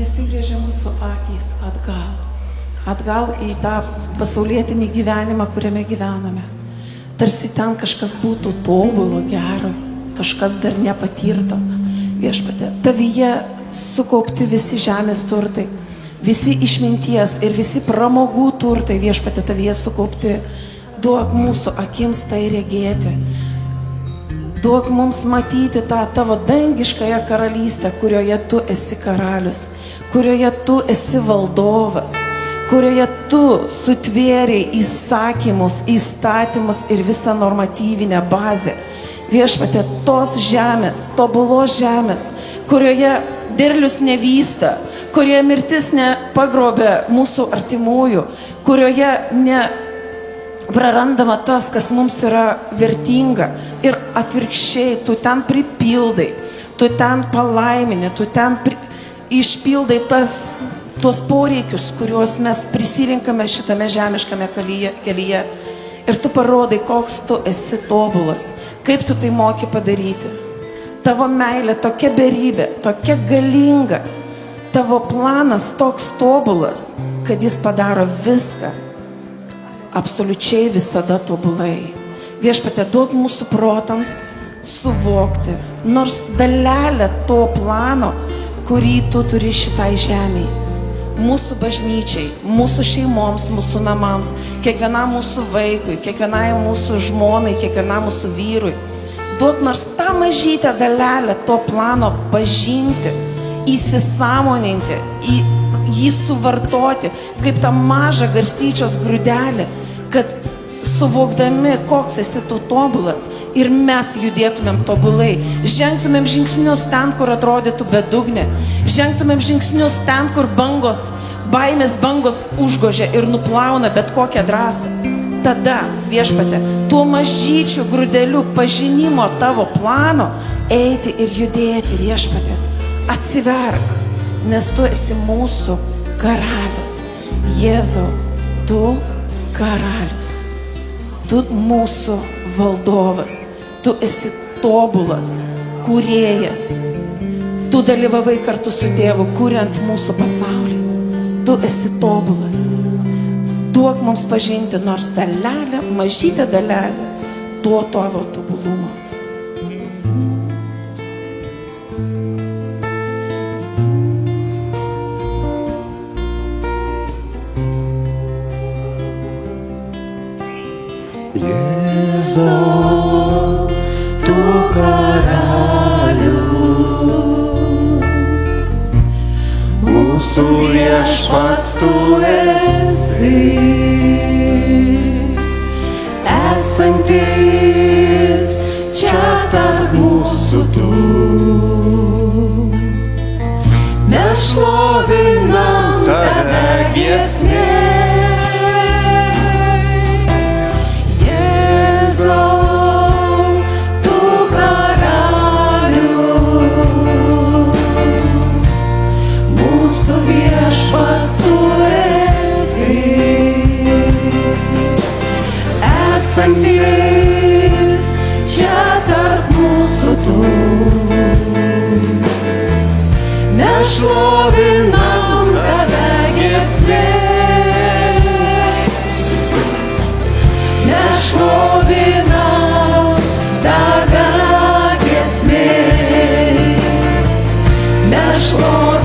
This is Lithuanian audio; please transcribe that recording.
nesigrėžia mūsų akys atgal. Atgal į tą pasaulietinį gyvenimą, kuriame gyvename. Tarsi ten kažkas būtų tobulo, gero, kažkas dar nepatirto. Viešpatie, tavyje sukaupti visi žemės turtai, visi išminties ir visi pramogų turtai, viešpatie, tavyje sukaupti. Duok mūsų akims tai regėti. Duok mums matyti tą tavo dangiškąją karalystę, kurioje tu esi karalius, kurioje tu esi valdovas, kurioje tu sutvėrei įsakymus, įstatymus ir visą normatyvinę bazę. Viešpatie, tos žemės, tobulos žemės, kurioje derlius nevysta, kurioje mirtis nepagrobia mūsų artimųjų, kurioje prarandama tas, kas mums yra vertinga ir atvirkščiai, tu ten pripildai, tu ten palaimini, tu ten išpildai tuos poreikius, kuriuos mes prisirinkame šitame žemiškame kelyje. Ir tu parodai, koks tu esi tobulas, kaip tu tai moki padaryti. Tavo meilė tokia beribė, tokia galinga, tavo planas toks tobulas, kad jis padaro viską. Absoliučiai visada tobulai. Viešpatie, duok mūsų protams suvokti nors dalelę to plano, kurį tu turi šitai žemėje. Mūsų bažnyčiai, mūsų šeimoms, mūsų namams, kiekvienam mūsų vaikui, kiekvienai mūsų žmonai, kiekvienam mūsų vyrui. Duok nors tą mažytę dalelę to plano pažinti, įsisąmoninti, jį suvartoti, kaip tą mažą garstyčios grūdelį, kad suvokdami, koks esi tu tobulas ir mes judėtumėm tobulai, žengtumėm žingsnius ten, kur atrodytų bedugnė, žengtumėm žingsnius ten, kur baimės bangos užgožia ir nuplauna bet kokią drąsą. Tada, viešpatie, tuo mažyčiu grūdeliu pažinimo tavo plano eiti ir judėti, viešpatie. Atsiverk, nes tu esi mūsų karalius. Jėzau, tu karalius. Tu mūsų valdovas. Tu esi tobulas kūrėjas. Tu dalyvavai kartu su Tėvu, kuriant mūsų pasaulį. Tu esi tobulas. Duok mums pažinti nors dalelę, mažytę dalelę to tavo tobulumo. Jėzau, tu karalius, mūsų viešpats tu esi, esantis čia tarp mūsų tu. Mes šlovinam tave giesmė. Esantis čia tarp mūsų tu. Mes šlovinam tave giesmė. Mes šlovinam tave giesmė. Mes šlovinam